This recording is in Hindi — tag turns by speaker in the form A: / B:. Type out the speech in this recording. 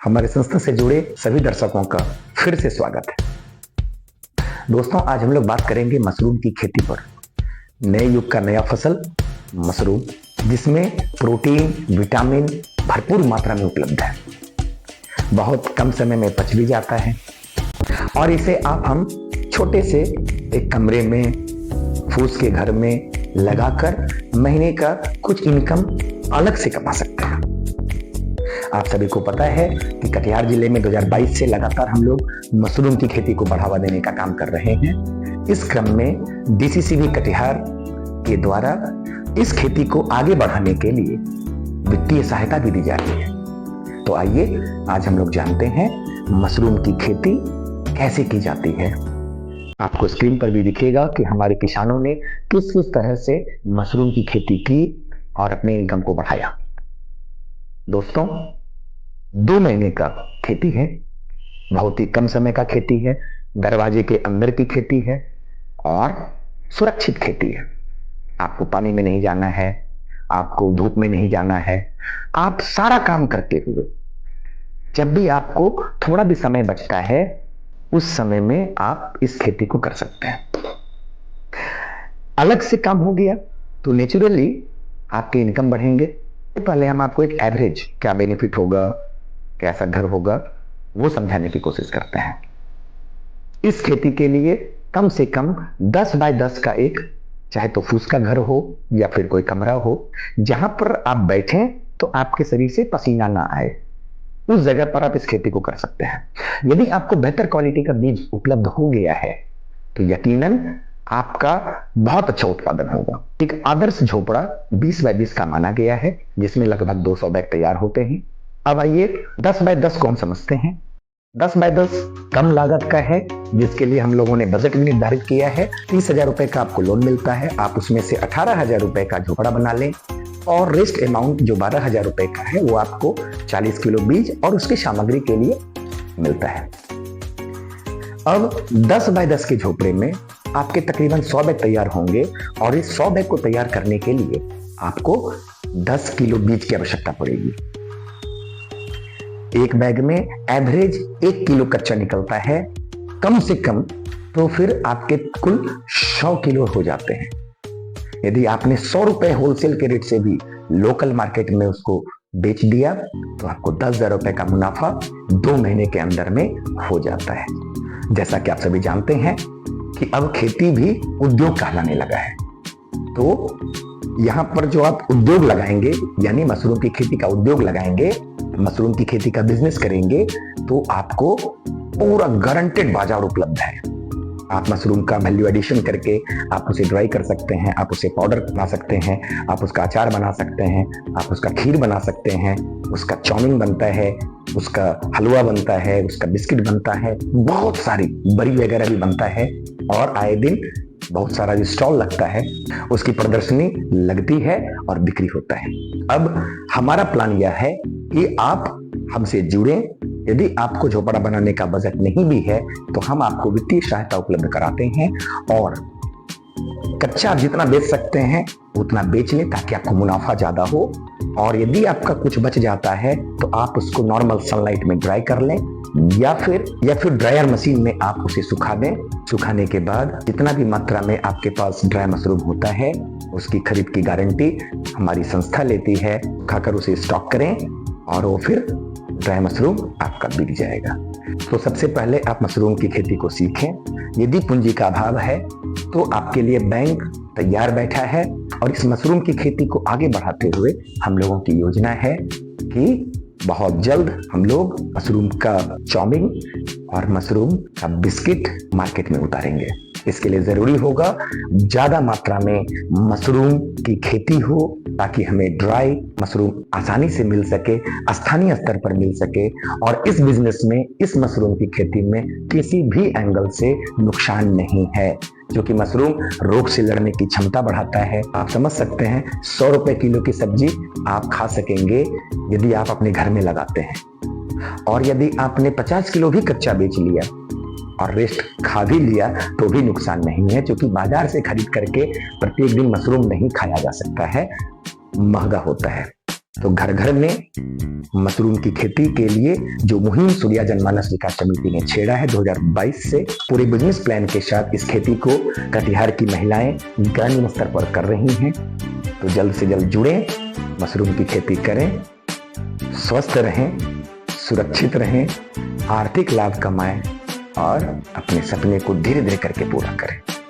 A: हमारे संस्था से जुड़े सभी दर्शकों का फिर से स्वागत है। दोस्तों, आज हम लोग बात करेंगे मशरूम की खेती पर। नए युग का नया फसल मशरूम, जिसमें प्रोटीन, विटामिन भरपूर मात्रा में उपलब्ध है, बहुत कम समय में पच भी जाता है और इसे हम छोटे से एक कमरे में, फूस के घर में लगाकर महीने का कुछ इनकम अलग से कमा सकते हैं। आप सभी को पता है कि कटिहार जिले में 2022 से लगातार हम लोग मशरूम की खेती को बढ़ावा देने का काम कर रहे हैं। इस क्रम में डीसीसीबी कटिहार के द्वारा इस खेती को आगे बढ़ाने के लिए वित्तीय सहायता भी दी जा रही है। तो आइए आज हम लोग जानते हैं मशरूम की खेती कैसे की जाती है। आपको स्क्रीन पर भी दिखेगा कि हमारे किसानों ने किस किस तरह से मशरूम की खेती की और अपने इनकम को बढ़ाया। दोस्तों, 2 महीने का खेती है, बहुत ही कम समय का खेती है, दरवाजे के अंदर की खेती है और सुरक्षित खेती है। आपको पानी में नहीं जाना है, आपको धूप में नहीं जाना है। आप सारा काम करते हुए जब भी आपको थोड़ा भी समय बचता है, उस समय में आप इस खेती को कर सकते हैं। अलग से काम हो गया तो नेचुरली आपके इनकम बढ़ेंगे। पहले हम आपको एक एवरेज क्या बेनिफिट होगा, कैसा घर होगा, वो समझाने की कोशिश करते हैं। इस खेती के लिए कम से कम 10 बाय 10 का एक, चाहे तो फूस का घर हो या फिर कोई कमरा हो, जहां पर आप बैठें तो आपके शरीर से पसीना ना आए, उस जगह पर आप इस खेती को कर सकते हैं। यदि आपको बेहतर क्वालिटी का बीज उपलब्ध हो गया है तो यकीनन आपका बहुत अच्छा उत्पादन होगा। एक आदर्श झोपड़ा 20 बाय 20 का माना गया है, जिसमें लगभग 200 बैग तैयार होते हैं। अब आइए 10 बाय 10 को हम समझते हैं। 10 बाय 10 कम लागत का है, जिसके लिए हम लोगों ने बजट भी निर्धारित किया है। 30,000 रुपए का आपको लोन मिलता है। आप उसमें से 18,000 रुपए का झोपड़ा बना लें और रेस्ट अमाउंट जो 12,000 रुपए का है वो आपको 40 किलो बीज और उसकी सामग्री के लिए मिलता है। अब 10 बाय 10 के झोपड़े में आपके तकरीबन 100 बैग तैयार होंगे और इस 100 बैग को तैयार करने के लिए आपको 10 किलो बीज की आवश्यकता पड़ेगी। एक बैग में एवरेज 1 किलो कच्चा निकलता है, कम से कम तो फिर आपके कुल 100 किलो हो जाते हैं। यदि आपने 100 रुपए होलसेल के रेट से भी लोकल मार्केट में उसको बेच दिया तो आपको 10,000 रुपए का मुनाफा 2 महीने के अंदर में हो जाता है। जैसा कि आप सभी जानते हैं कि अब खेती भी उद्योग कहलाने लगा है, तो यहां पर जो आप उद्योग लगाएंगे, यानी मशरूम की खेती का उद्योग लगाएंगे, मशरूम की खेती का बिजनेस करेंगे, तो आपको पूरा गारंटेड बाजार उपलब्ध है। आप मशरूम का वैल्यू एडिशन करके आप उसे ड्राई कर सकते हैं, आप उसे पाउडर बना सकते हैं, आप उसका अचार बना सकते हैं, आप उसका खीर बना सकते हैं, उसका चाउमीन बनता है, उसका हलवा बनता है, उसका बिस्किट बनता है, बहुत सारी बरी वगैरह भी बनता है और आए दिन बहुत सारा जो स्टॉल लगता है उसकी प्रदर्शनी लगती है और बिक्री होता है। अब हमारा प्लान यह है कि आप हमसे जुड़ें। यदि आपको झोपड़ा बनाने का बजट नहीं भी है तो हम आपको वित्तीय सहायता उपलब्ध कराते हैं और कच्चा आप जितना बेच सकते हैं उतना बेच लें ताकि आपको मुनाफा ज्यादा हो। और यदि आपका कुछ बच जाता है तो आप उसको नॉर्मल सनलाइट में ड्राई कर लें या फिर ड्रायर मशीन में आप उसे सुखा दें। सुखाने के बाद जितना भी मात्रा में आपके पास ड्राई मशरूम होता है उसकी खरीद की गारंटी हमारी संस्था लेती है। खाकर उसे स्टॉक करें और वो फिर ड्राई मशरूम आपका बिक जाएगा। तो सबसे पहले आप मशरूम की खेती को सीखें। यदि पूंजी का अभाव है तो आपके लिए बैंक तैयार बैठा है और इस मशरूम की खेती को आगे बढ़ाते हुए हम लोगों की योजना है कि बहुत जल्द हम लोग मशरूम का चाउमीन और मशरूम का बिस्किट मार्केट में उतारेंगे। इसके लिए जरूरी होगा ज्यादा मात्रा में मशरूम की खेती हो ताकि हमें ड्राई मशरूम आसानी से मिल सके, स्थानीय स्तर पर मिल सके और इस बिजनेस में, इस मशरूम की खेती में किसी भी एंगल से नुकसान नहीं है, क्योंकि मशरूम रोग से लड़ने की क्षमता बढ़ाता है। आप समझ सकते हैं 100 रुपए किलो की सब्जी आप खा सकेंगे यदि आप अपने घर में लगाते हैं। और यदि आपने 50 किलो भी कच्चा बेच लिया और रेस्ट खा भी लिया तो भी नुकसान नहीं है, क्योंकि बाजार से खरीद करके प्रत्येक दिन मशरूम नहीं खाया जा सकता है, महंगा होता है। तो घर घर में मशरूम की खेती के लिए जो मुहिम सूर्या जनमानस विकास समिति ने छेड़ा है 2022 से, पूरे बिजनेस प्लान के साथ इस खेती को कटिहार की महिलाएं ग्रामीण स्तर पर कर रही हैं। तो जल्द से जल्द जुड़ें, मशरूम की खेती करें, स्वस्थ रहें, सुरक्षित रहें, आर्थिक लाभ कमाएं और अपने सपने को धीरे धीरे करके पूरा करें।